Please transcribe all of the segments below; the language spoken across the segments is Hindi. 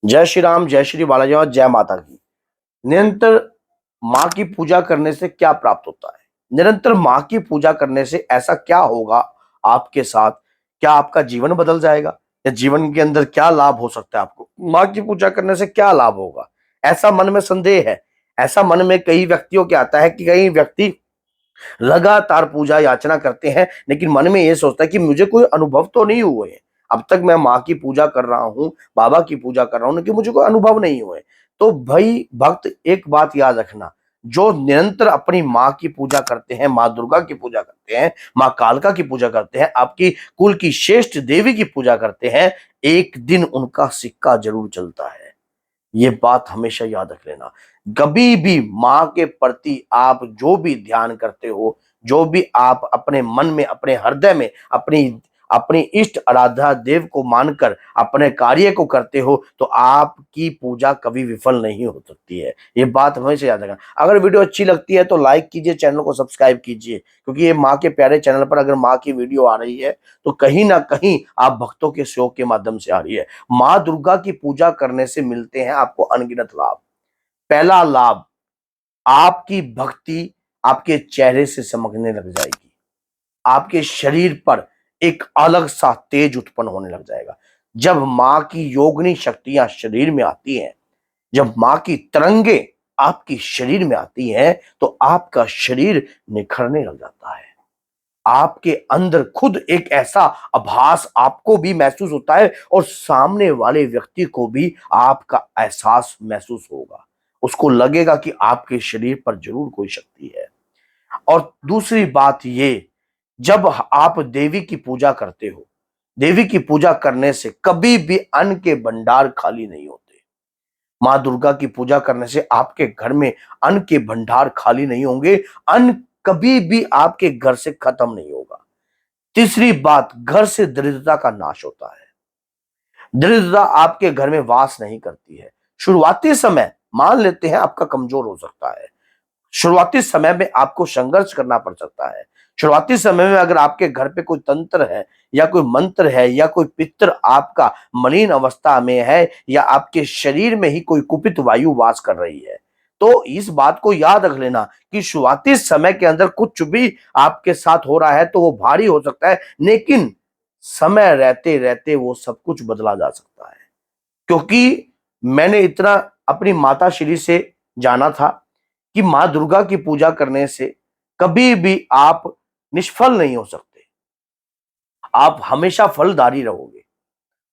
जय श्री राम, जय श्री बालाजी और जय माता की। निरंतर माँ की पूजा करने से क्या प्राप्त होता है? निरंतर माँ की पूजा करने से ऐसा क्या होगा आपके साथ? क्या आपका जीवन बदल जाएगा? या जीवन के अंदर क्या लाभ हो सकता है आपको? माँ की पूजा करने से क्या लाभ होगा? ऐसा मन में संदेह है। ऐसा मन में कई व्यक्तियों के आता है कि कई व्यक्ति लगातार पूजा याचना करते हैं, लेकिन मन में ये सोचता है कि मुझे कोई अनुभव तो नहीं हुए हैं। अब तक मैं माँ की पूजा कर रहा हूँ, बाबा की पूजा कर रहा हूँ, लेकिन मुझे कोई अनुभव नहीं हुए। तो भाई भक्त, एक बात याद रखना, जो निरंतर अपनी माँ की पूजा करते हैं, माँ दुर्गा की पूजा करते हैं, माँ कालका की पूजा करते हैं, आपकी कुल की श्रेष्ठ देवी की पूजा करते हैं, एक दिन उनका सिक्का जरूर चलता है। ये बात हमेशा याद रख लेना। कभी भी माँ के प्रति आप जो भी ध्यान करते हो, जो भी आप अपने मन में, अपने हृदय में, अपनी अपनी इष्ट आराध्या देव को मानकर अपने कार्य को करते हो, तो आपकी पूजा कभी विफल नहीं हो सकती है। ये बात हमेशा याद रखना। अगर वीडियो अच्छी लगती है तो लाइक कीजिए, चैनल को सब्सक्राइब कीजिए, क्योंकि ये माँ के प्यारे चैनल पर अगर माँ की वीडियो आ रही है तो कहीं ना कहीं आप भक्तों के सहयोग के माध्यम से आ रही है। माँ दुर्गा की पूजा करने से मिलते हैं आपको अनगिनत लाभ। पहला लाभ, आपकी भक्ति आपके चेहरे से चमकने लग जाएगी। आपके शरीर पर एक अलग सा तेज उत्पन्न होने लग जाएगा। जब माँ की योगिनी शक्तियां शरीर में आती हैं, जब माँ की तरंगे आपकी शरीर में आती हैं, तो आपका शरीर निखरने लग जाता है। आपके अंदर खुद एक ऐसा आभास आपको भी महसूस होता है और सामने वाले व्यक्ति को भी आपका एहसास महसूस होगा। उसको लगेगा कि आपके शरीर पर जरूर कोई शक्ति है। और दूसरी बात ये, जब आप देवी की पूजा करते हो, देवी की पूजा करने से कभी भी अन्न के भंडार खाली नहीं होते। माँ दुर्गा की पूजा करने से आपके घर में अन्न के भंडार खाली नहीं होंगे। अन्न कभी भी आपके घर से खत्म नहीं होगा। तीसरी बात, घर से दरिद्रता का नाश होता है। दरिद्रता आपके घर में वास नहीं करती है। शुरुआती समय मान लेते हैं आपका कमजोर हो सकता है। शुरुआती समय में आपको संघर्ष करना पड़ सकता है। शुरुआती समय में अगर आपके घर पे कोई तंत्र है या कोई मंत्र है या कोई पित्र आपका मलिन अवस्था में है या आपके शरीर में ही कोई कुपित वायु वास कर रही है, तो इस बात को याद रख लेना कि शुरुआती समय के अंदर कुछ भी आपके साथ हो रहा है तो वो भारी हो सकता है, लेकिन समय रहते रहते वो सब कुछ बदला जा सकता है। क्योंकि मैंने इतना अपनी माता श्री से जाना था कि माँ दुर्गा की पूजा करने से कभी भी आप निष्फल नहीं हो सकते। आप हमेशा फलदारी रहोगे।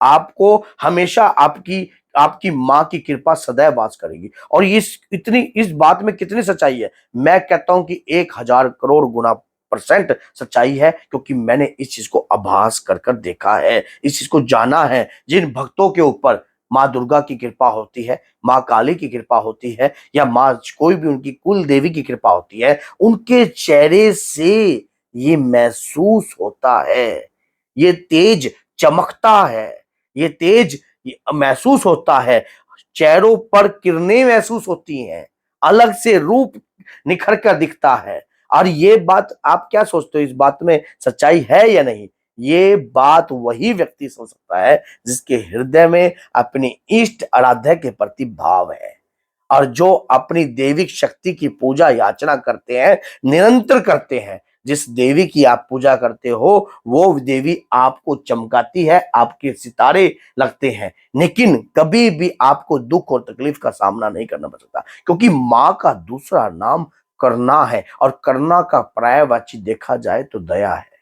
आपको हमेशा आपकी आपकी माँ की कृपा सदैव वास करेगी। और इस बात में कितनी सच्चाई है, मैं कहता हूं कि 1000 करोड़ गुना परसेंट सच्चाई है, क्योंकि मैंने इस चीज को आभास कर कर देखा है, इस चीज को जाना है। जिन भक्तों के ऊपर माँ दुर्गा की कृपा होती है, माँ काली की कृपा होती है, या माँ कोई भी उनकी कुल देवी की कृपा होती है, उनके चेहरे से ये महसूस होता है, ये तेज चमकता है, ये तेज महसूस होता है। चेहरों पर किरणें महसूस होती हैं, अलग से रूप निखर कर दिखता है। और ये बात आप क्या सोचते हो, इस बात में सच्चाई है या नहीं? ये बात वही व्यक्ति सोच सकता है जिसके हृदय में अपनी इष्ट आराध्य के प्रति भाव है, और जो अपनी देविक शक्ति की पूजा याचना करते हैं, निरंतर करते हैं। जिस देवी की आप पूजा करते हो, वो देवी आपको चमकाती है, आपके सितारे लगते हैं, लेकिन कभी भी आपको दुख और तकलीफ का सामना नहीं करना पड़ सकता, क्योंकि माँ का दूसरा नाम करुणा है, और करुणा का पर्यायवाची देखा जाए तो दया है।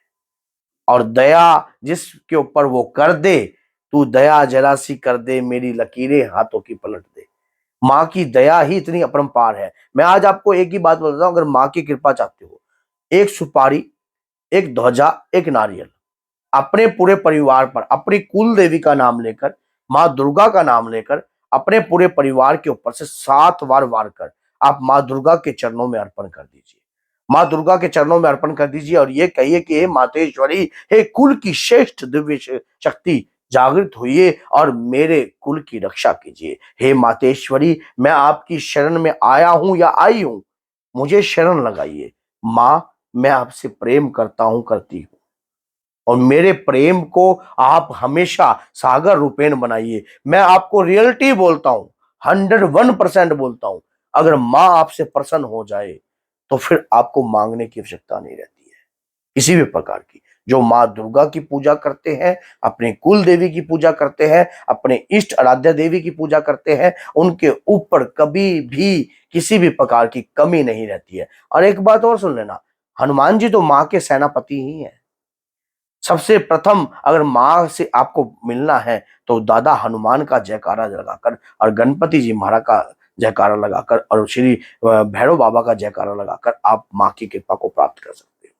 और दया जिसके ऊपर वो कर दे, तू दया जरा सी कर दे, मेरी लकीरें हाथों की पलट दे। माँ की दया ही इतनी अपरंपार है। मैं आज आपको एक ही बात बताता हूं, अगर माँ की कृपा चाहते हो, एक सुपारी, एक ध्वजा, एक नारियल, अपने पूरे परिवार पर अपनी कुल देवी का नाम लेकर, माँ दुर्गा का नाम लेकर, अपने पूरे परिवार के ऊपर से 7 बार वार कर आप माँ दुर्गा के चरणों में अर्पण कर दीजिए। माँ दुर्गा के चरणों में अर्पण कर दीजिए और ये कहिए कि हे मातेश्वरी, हे कुल की श्रेष्ठ दिव्य शक्ति, जागृत होइए और मेरे कुल की रक्षा कीजिए। हे मातेश्वरी, मैं आपकी शरण में आया हूं या आई हूं, मुझे शरण लगाइए। माँ, मैं आपसे प्रेम करता हूं, करती हूं। और मेरे प्रेम को आप हमेशा सागर रूपेण बनाइए। मैं आपको रियलिटी बोलता हूं, 101% बोलता हूं। अगर मां आपसे प्रसन्न हो जाए तो फिर आपको मांगने की आवश्यकता नहीं रहती है किसी भी प्रकार की। जो माँ दुर्गा की पूजा करते हैं, अपने कुल देवी की पूजा करते हैं, अपने इष्ट आराध्या देवी की पूजा करते हैं, उनके ऊपर कभी भी किसी भी प्रकार की कमी नहीं रहती है। और एक बात और सुन लेना, हनुमान जी तो माँ के सेनापति ही हैं। सबसे प्रथम अगर माँ से आपको मिलना है तो दादा हनुमान का जयकारा लगाकर और गणपति जी महाराज का जयकारा लगाकर और श्री भैरव बाबा का जयकारा लगाकर आप माँ की कृपा को प्राप्त कर सकते हो।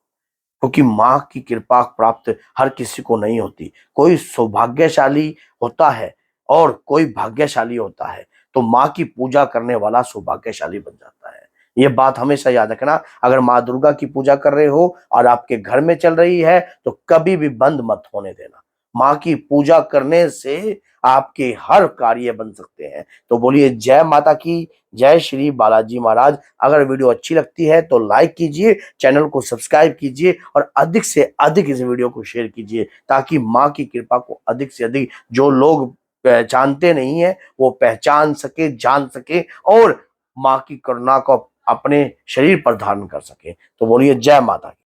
क्योंकि माँ की कृपा प्राप्त हर किसी को नहीं होती। कोई सौभाग्यशाली होता है और कोई भाग्यशाली होता है। तो माँ की पूजा करने वाला सौभाग्यशाली बन जाता है। ये बात हमेशा याद रखना। अगर माँ दुर्गा की पूजा कर रहे हो और आपके घर में चल रही है तो कभी भी बंद मत होने देना। माँ की पूजा करने से आपके हर कार्य बन सकते हैं। तो बोलिए जय माता की, जय श्री बालाजी महाराज। अगर वीडियो अच्छी लगती है तो लाइक कीजिए, चैनल को सब्सक्राइब कीजिए और अधिक से अधिक इस वीडियो को शेयर कीजिए ताकि माँ की कृपा को अधिक से अधिक जो लोग पहचानते नहीं है वो पहचान सके, जान सके और माँ की करुणा को अपने शरीर पर धारण कर सके। तो बोलिए जय माता की।